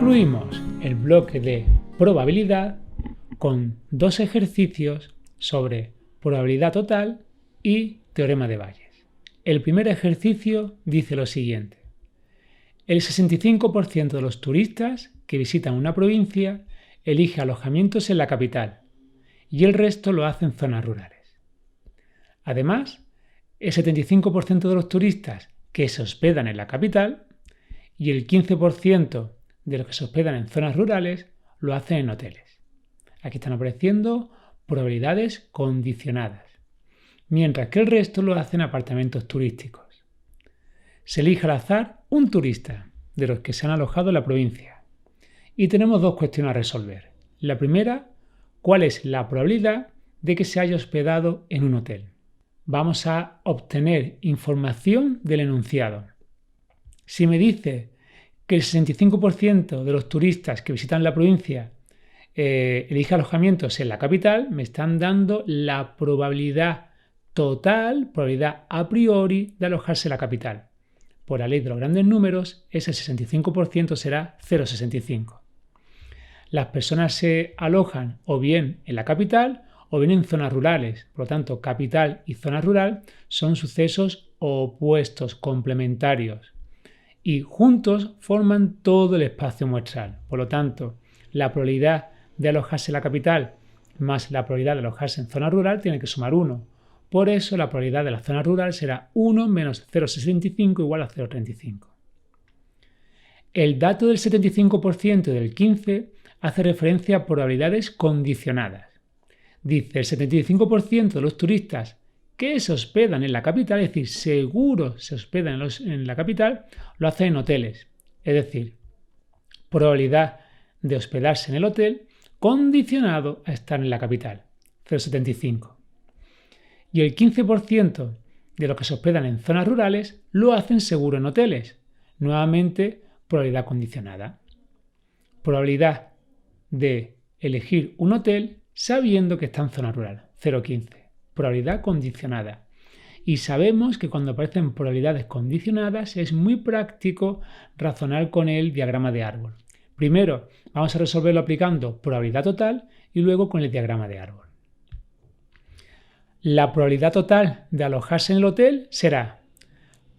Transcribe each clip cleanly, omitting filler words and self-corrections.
Concluimos el bloque de probabilidad con dos ejercicios sobre probabilidad total y teorema de Bayes. El primer ejercicio dice lo siguiente: el 65% de los turistas que visitan una provincia elige alojamientos en la capital y el resto lo hace en zonas rurales. Además, el 75% de los turistas que se hospedan en la capital y el 15% de los que se hospedan en zonas rurales lo hacen en hoteles. Aquí están apareciendo probabilidades condicionadas, mientras que el resto lo hacen en apartamentos turísticos. Se elige al azar un turista de los que se han alojado en la provincia y tenemos dos cuestiones a resolver. La primera, ¿cuál es la probabilidad de que se haya hospedado en un hotel? Vamos a obtener información del enunciado. Si me dice que el 65% de los turistas que visitan la provincia elige alojamientos en la capital, me están dando la probabilidad total, probabilidad a priori de alojarse en la capital. Por la ley de los grandes números, ese 65% será 0,65. Las personas se alojan o bien en la capital o bien en zonas rurales. Por lo tanto, capital y zona rural son sucesos opuestos, complementarios, y juntos forman todo el espacio muestral. Por lo tanto, la probabilidad de alojarse en la capital más la probabilidad de alojarse en zona rural tiene que sumar 1. Por eso la probabilidad de la zona rural será 1 menos 0,65 igual a 0,35. El dato del 75% y del 15% hace referencia a probabilidades condicionadas. Dice el 75% de los turistas que se hospedan en la capital, es decir, seguro se hospedan en la capital, lo hacen en hoteles. Es decir, probabilidad de hospedarse en el hotel condicionado a estar en la capital, 0,75. Y el 15% de los que se hospedan en zonas rurales lo hacen seguro en hoteles. Nuevamente, probabilidad condicionada. Probabilidad de elegir un hotel sabiendo que está en zona rural, 0,15. Probabilidad condicionada. Y sabemos que cuando aparecen probabilidades condicionadas es muy práctico razonar con el diagrama de árbol. Primero vamos a resolverlo aplicando probabilidad total y luego con el diagrama de árbol. La probabilidad total de alojarse en el hotel será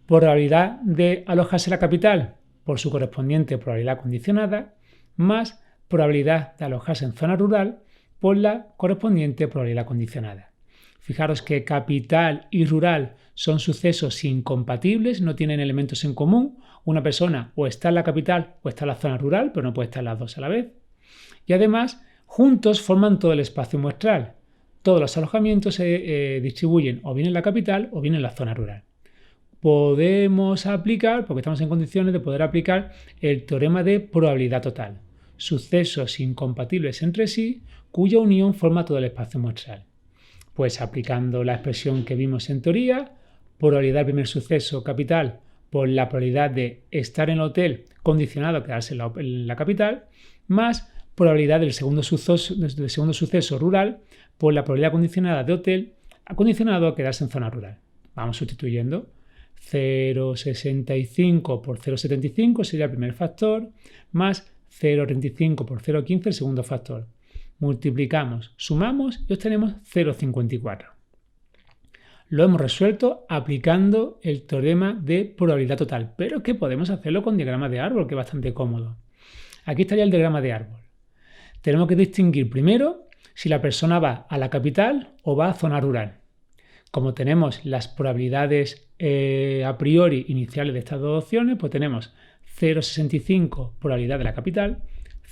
probabilidad de alojarse en la capital por su correspondiente probabilidad condicionada más probabilidad de alojarse en zona rural por la correspondiente probabilidad condicionada. Fijaros que capital y rural son sucesos incompatibles, no tienen elementos en común. Una persona o está en la capital o está en la zona rural, pero no puede estar las dos a la vez. Y además, juntos forman todo el espacio muestral. Todos los alojamientos se distribuyen o bien en la capital o bien en la zona rural. Podemos aplicar, porque estamos en condiciones de poder aplicar el teorema de probabilidad total. Sucesos incompatibles entre sí, cuya unión forma todo el espacio muestral. Pues aplicando la expresión que vimos en teoría, probabilidad del primer suceso capital por la probabilidad de estar en el hotel condicionado a quedarse en la capital, más probabilidad del segundo suceso rural por la probabilidad condicionada de hotel acondicionado a quedarse en zona rural. Vamos sustituyendo. 0,65 por 0,75 sería el primer factor, más 0,35 por 0,15 el segundo factor. Multiplicamos, sumamos y obtenemos 0,54. Lo hemos resuelto aplicando el teorema de probabilidad total, pero es que podemos hacerlo con diagrama de árbol, que es bastante cómodo. Aquí estaría el diagrama de árbol. Tenemos que distinguir primero si la persona va a la capital o va a zona rural. Como tenemos las probabilidades a priori iniciales de estas dos opciones, pues tenemos 0,65 probabilidad de la capital,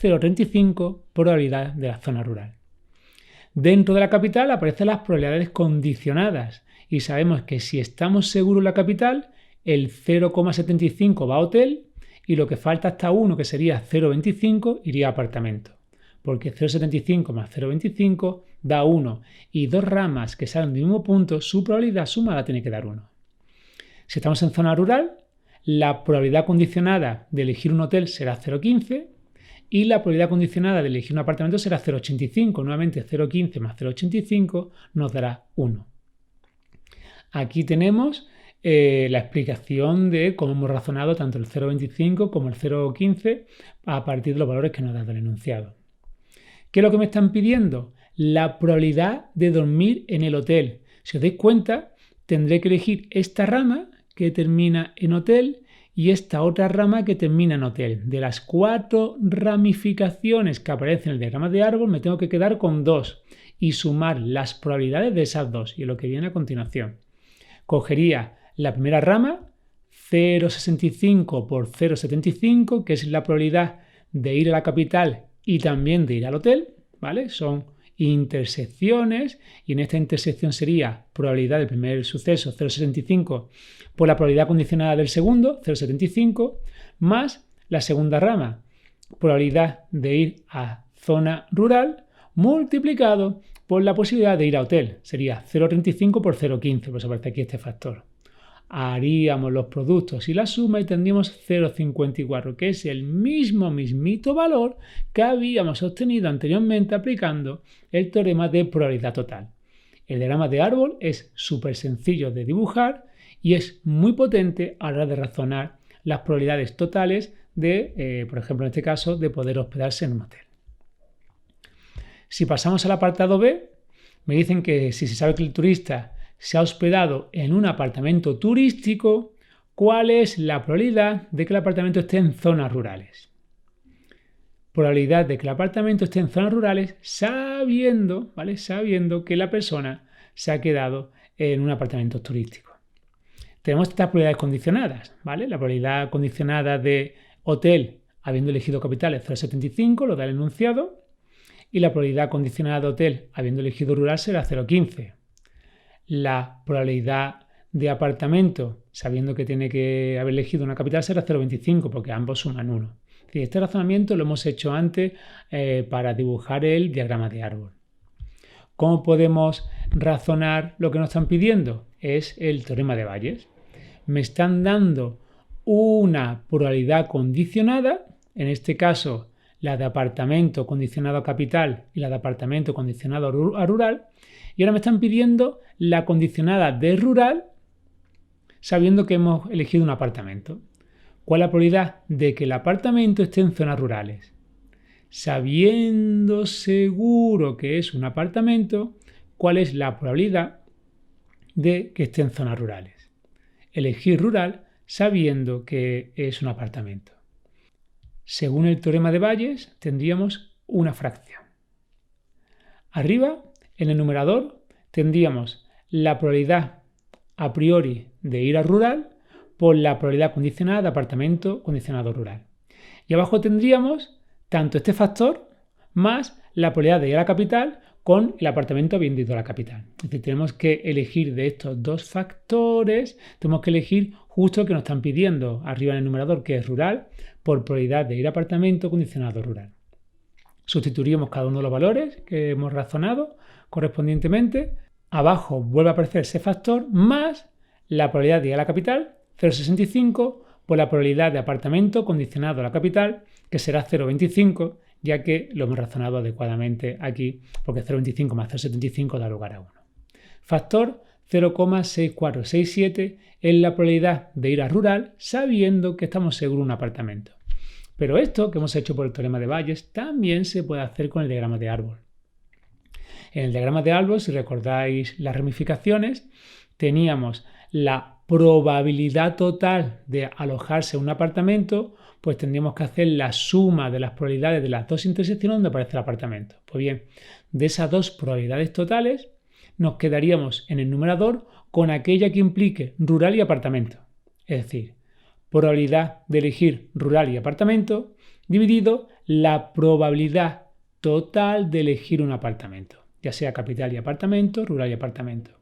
0,35 probabilidad de la zona rural. Dentro de la capital aparecen las probabilidades condicionadas y sabemos que si estamos seguros en la capital, el 0,75 va a hotel y lo que falta hasta 1, que sería 0,25, iría a apartamento. Porque 0,75 más 0,25 da 1 y dos ramas que salen del mismo punto, su probabilidad sumada tiene que dar 1. Si estamos en zona rural, la probabilidad condicionada de elegir un hotel será 0,15 y la probabilidad condicionada de elegir un apartamento será 0,85. Nuevamente 0,15 más 0,85 nos dará 1. Aquí tenemos la explicación de cómo hemos razonado tanto el 0,25 como el 0,15 a partir de los valores que nos ha dado el enunciado. ¿Qué es lo que me están pidiendo? La probabilidad de dormir en el hotel. Si os dais cuenta, tendré que elegir esta rama que termina en hotel y esta otra rama que termina en hotel. De las 4 ramificaciones que aparecen en el diagrama de árbol, me tengo que quedar con 2 y sumar las probabilidades de esas 2 y lo que viene a continuación. Cogería la primera rama, 0,65 por 0,75, que es la probabilidad de ir a la capital y también de ir al hotel, ¿vale? Son intersecciones y en esta intersección sería probabilidad del primer suceso 0,65 por la probabilidad condicionada del segundo 0,75 más la segunda rama probabilidad de ir a zona rural multiplicado por la posibilidad de ir a hotel, sería 0,35 por 0,15, por eso aparece aquí este factor. Haríamos los productos y la suma y tendríamos 0,54, que es el mismito valor que habíamos obtenido anteriormente aplicando el teorema de probabilidad total. El diagrama de árbol es súper sencillo de dibujar y es muy potente a la hora de razonar las probabilidades totales de, por ejemplo, en este caso, de poder hospedarse en un hotel. Si pasamos al apartado B, me dicen que si se sabe que el turista se ha hospedado en un apartamento turístico, ¿cuál es la probabilidad de que el apartamento esté en zonas rurales? Probabilidad de que el apartamento esté en zonas rurales sabiendo, ¿vale? Sabiendo que la persona se ha quedado en un apartamento turístico. Tenemos estas probabilidades condicionadas, ¿vale? La probabilidad condicionada de hotel habiendo elegido capital es 0,75, lo da el enunciado, y la probabilidad condicionada de hotel habiendo elegido rural será 0,15. La probabilidad de apartamento, sabiendo que tiene que haber elegido una capital, será 0,25 porque ambos suman 1. Este razonamiento lo hemos hecho antes para dibujar el diagrama de árbol. ¿Cómo podemos razonar lo que nos están pidiendo? Es el teorema de Bayes. Me están dando una probabilidad condicionada, en este caso la de apartamento condicionado a capital y la de apartamento condicionado a rural, y ahora me están pidiendo la condicionada de rural sabiendo que hemos elegido un apartamento. ¿Cuál es la probabilidad de que el apartamento esté en zonas rurales? Sabiendo seguro que es un apartamento, ¿cuál es la probabilidad de que esté en zonas rurales? Elegir rural sabiendo que es un apartamento. Según el teorema de Bayes, tendríamos una fracción. Arriba, en el numerador, tendríamos la probabilidad a priori de ir al rural por la probabilidad condicionada de apartamento condicionado rural. Y abajo tendríamos tanto este factor más la probabilidad de ir a la capital con el apartamento habiendo ido a la capital. Es decir, tenemos que elegir de estos dos factores, tenemos que elegir justo el que nos están pidiendo arriba en el numerador, que es rural, por probabilidad de ir a apartamento condicionado rural. Sustituiríamos cada uno de los valores que hemos razonado correspondientemente. Abajo vuelve a aparecer ese factor más la probabilidad de ir a la capital, 0,65, por la probabilidad de apartamento condicionado a la capital, que será 0,25, ya que lo hemos razonado adecuadamente aquí, porque 0,25 más 0,75 da lugar a 1. Factor 0,6467 es la probabilidad de ir a rural sabiendo que estamos seguros de un apartamento. Pero esto que hemos hecho por el teorema de Bayes también se puede hacer con el diagrama de árbol. En el diagrama de árbol, si recordáis las ramificaciones, teníamos la probabilidad total de alojarse en un apartamento, pues tendríamos que hacer la suma de las probabilidades de las dos intersecciones donde aparece el apartamento. Pues bien, de esas dos probabilidades totales nos quedaríamos en el numerador con aquella que implique rural y apartamento. Es decir, probabilidad de elegir rural y apartamento dividido la probabilidad total de elegir un apartamento, ya sea capital y apartamento, rural y apartamento.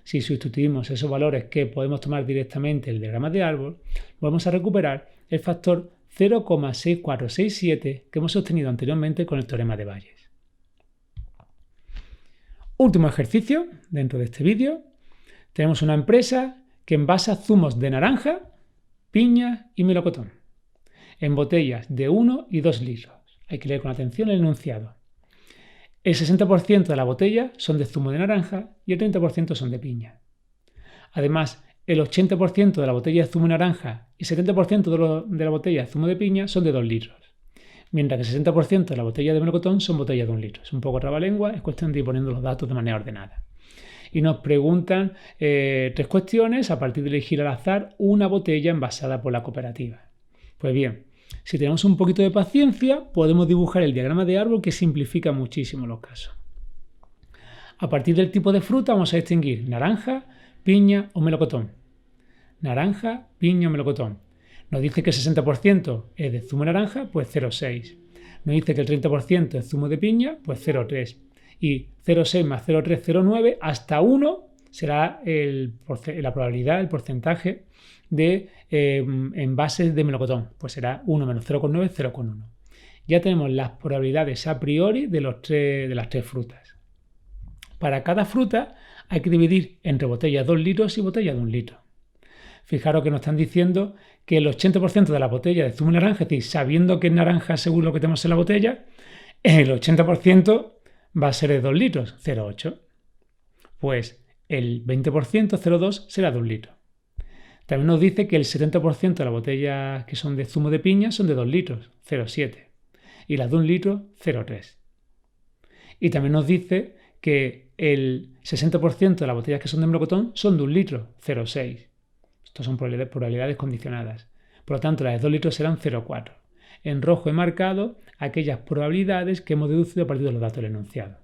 Si sustituimos esos valores que podemos tomar directamente el diagrama de árbol, vamos a recuperar el factor 0,6467 que hemos obtenido anteriormente con el teorema de Bayes. Último ejercicio dentro de este vídeo. Tenemos una empresa que envasa zumos de naranja, piña y melocotón en botellas de 1 y 2 litros. Hay que leer con atención el enunciado. El 60% de la botella son de zumo de naranja y el 30% son de piña. Además, el 80% de la botella de zumo de naranja y 70% de la botella de zumo de piña son de 2 litros. Mientras que el 60% de la botella de melocotón son botellas de 1 litro. Es un poco trabalengua, es cuestión de ir poniendo los datos de manera ordenada. Y nos preguntan 3 cuestiones a partir de elegir al azar una botella envasada por la cooperativa. Pues bien, si tenemos un poquito de paciencia, podemos dibujar el diagrama de árbol que simplifica muchísimo los casos. A partir del tipo de fruta vamos a distinguir naranja, piña o melocotón. Naranja, piña o melocotón. Nos dice que el 60% es de zumo de naranja, pues 0,6. Nos dice que el 30% es zumo de piña, pues 0,3. Y 0,6 más 0,3, 0,9 hasta 1 será la probabilidad, el porcentaje de envases de melocotón. Pues será 1 menos 0,9, 0,1. Ya tenemos las probabilidades a priori de las 3 frutas. Para cada fruta hay que dividir entre botellas de 2 litros y botellas de 1 litro. Fijaros que nos están diciendo que el 80% de la botella de zumo de naranja, es decir, sabiendo que es naranja según lo que tenemos en la botella, el 80% va a ser de 2 litros, 0,8. Pues el 20%, 0,2, será de 1 litro. También nos dice que el 70% de las botellas que son de zumo de piña son de 2 litros, 0,7. Y las de 1 litro, 0,3. Y también nos dice que el 60% de las botellas que son de melocotón son de 1 litro, 0,6. Estas son probabilidades condicionadas. Por lo tanto, las de 2 litros serán 0,4. En rojo he marcado aquellas probabilidades que hemos deducido a partir de los datos del enunciado.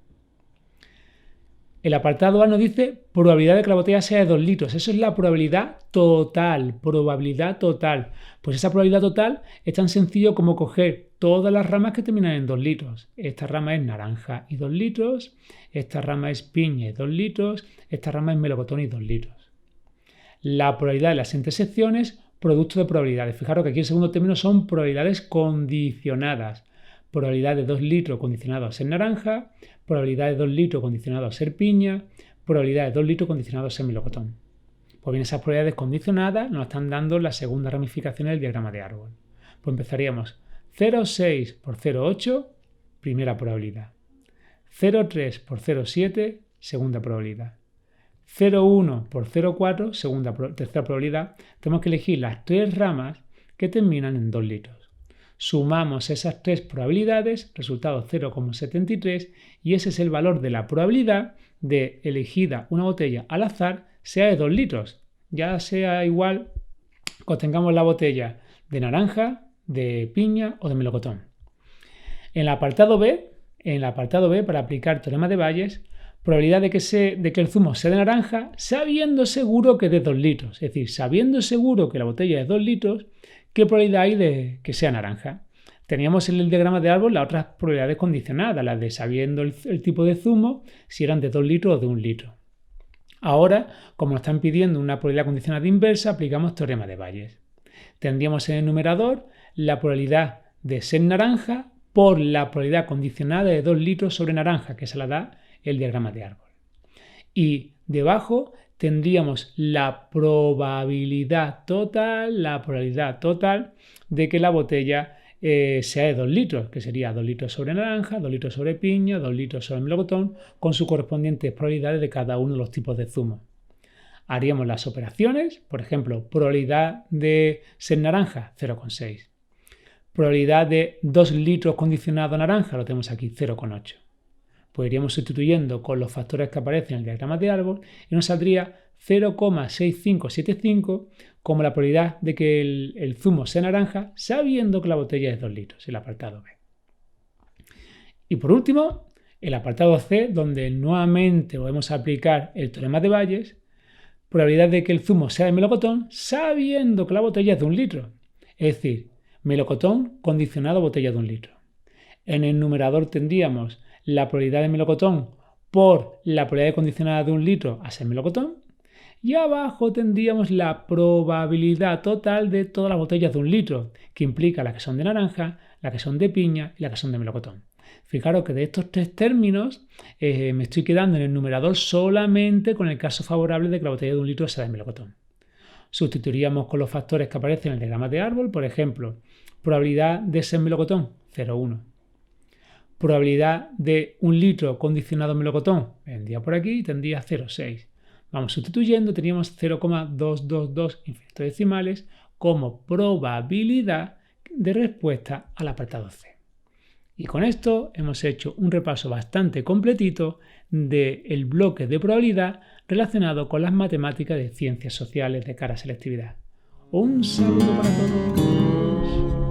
El apartado A nos dice probabilidad de que la botella sea de 2 litros. Eso es la probabilidad total. Probabilidad total. Pues esa probabilidad total es tan sencillo como coger todas las ramas que terminan en 2 litros. Esta rama es naranja y 2 litros. Esta rama es piña y 2 litros. Esta rama es melocotón y 2 litros. La probabilidad de las intersecciones, producto de probabilidades. Fijaros que aquí el segundo término son probabilidades condicionadas. Probabilidad de 2 litros condicionado a ser naranja, probabilidad de 2 litros condicionado a ser piña, probabilidad de 2 litros condicionado a ser melocotón. Pues bien, esas probabilidades condicionadas nos están dando la segunda ramificación del diagrama de árbol. Pues empezaríamos 0,6 por 0,8, primera probabilidad. 0,3 por 0,7, segunda probabilidad. 0,1 por 0,4, tercera probabilidad. Tenemos que elegir las 3 ramas que terminan en 2 litros. Sumamos esas 3 probabilidades, resultado 0,73, y ese es el valor de la probabilidad de elegida una botella al azar sea de 2 litros. Ya sea igual que tengamos la botella de naranja, de piña o de melocotón. En el apartado B, para aplicar teorema de Bayes, probabilidad de que el zumo sea de naranja, sabiendo seguro que es de 2 litros. Es decir, sabiendo seguro que la botella es de 2 litros, ¿qué probabilidad hay de que sea naranja? Teníamos en el diagrama de árbol las otras probabilidades condicionadas, las de sabiendo el tipo de zumo, si eran de 2 litros o de 1 litro. Ahora, como nos están pidiendo una probabilidad condicionada inversa, aplicamos teorema de Bayes. Tendríamos en el numerador la probabilidad de ser naranja por la probabilidad condicionada de 2 litros sobre naranja, que se la da el diagrama de árbol. Y debajo tendríamos la probabilidad total de que la botella sea de 2 litros, que sería 2 litros sobre naranja, 2 litros sobre piña, 2 litros sobre melocotón, con sus correspondientes probabilidades de cada uno de los tipos de zumo. Haríamos las operaciones, por ejemplo, probabilidad de ser naranja, 0,6. Probabilidad de 2 litros condicionado a naranja, lo tenemos aquí, 0,8. Pues iríamos sustituyendo con los factores que aparecen en el diagrama de árbol y nos saldría 0,6575 como la probabilidad de que el zumo sea naranja, sabiendo que la botella es 2 litros, el apartado B. Y por último, el apartado C, donde nuevamente podemos aplicar el teorema de Bayes, probabilidad de que el zumo sea de melocotón, sabiendo que la botella es de 1 litro. Es decir, melocotón condicionado a botella de 1 litro. En el numerador tendríamos la probabilidad de melocotón por la probabilidad condicionada de 1 litro a ser melocotón. Y abajo tendríamos la probabilidad total de todas las botellas de 1 litro, que implica las que son de naranja, las que son de piña y las que son de melocotón. Fijaros que de estos 3 términos me estoy quedando en el numerador solamente con el caso favorable de que la botella de 1 litro sea de melocotón. Sustituiríamos con los factores que aparecen en el diagrama de árbol, por ejemplo, probabilidad de ser melocotón, 0,1. Probabilidad de 1 litro condicionado a melocotón, vendría por aquí y tendría 0,6. Vamos sustituyendo, teníamos 0,222 infinito decimales como probabilidad de respuesta al apartado C. Y con esto hemos hecho un repaso bastante completito del bloque de probabilidad relacionado con las matemáticas de ciencias sociales de cara a selectividad. Un saludo para todos.